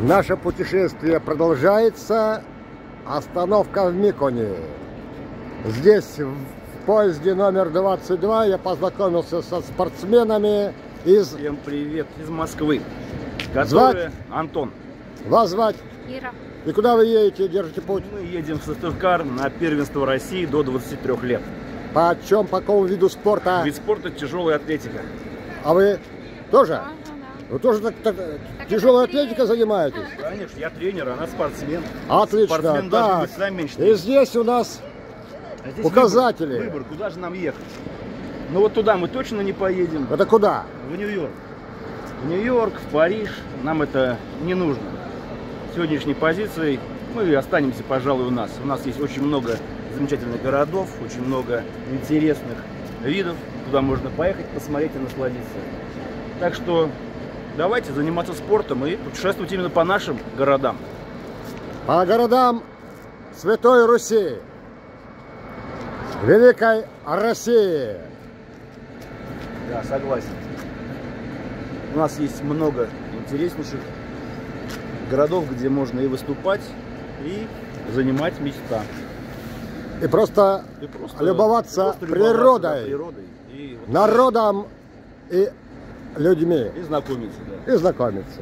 Наше путешествие продолжается. Остановка в Миконе. Здесь в поезде номер 22 я познакомился со спортсменами из... Всем привет из Москвы. Звать? Антон. Вас звать? Ира. И куда вы едете, держите путь? Мы едем в Сыктывкар на первенство России до 23 лет. По какому виду спорта? Вид спорта тяжелая атлетика. А вы тоже? Да. Вы тоже так тяжелой атлетикой занимаетесь? Конечно, я тренер, она спортсмен. Отлично. Спортсмен должен Так. быть с нами меньше. И здесь у нас А здесь указатели. Выбор, куда же нам ехать? Ну вот туда мы точно не поедем. Это куда? В Нью-Йорк. В Нью-Йорк, в Париж. Нам это не нужно. Сегодняшней позицией мы останемся, пожалуй, у нас. У нас есть очень много замечательных городов, очень много интересных видов, куда можно поехать, посмотреть и насладиться. Так что давайте заниматься спортом и путешествовать именно по нашим городам. По городам Святой Руси, Великой России. Да, согласен. У нас есть много интереснейших городов, где можно и выступать, и занимать места. И просто любоваться природой, и народом и людьми. знакомиться. Да. И знакомиться.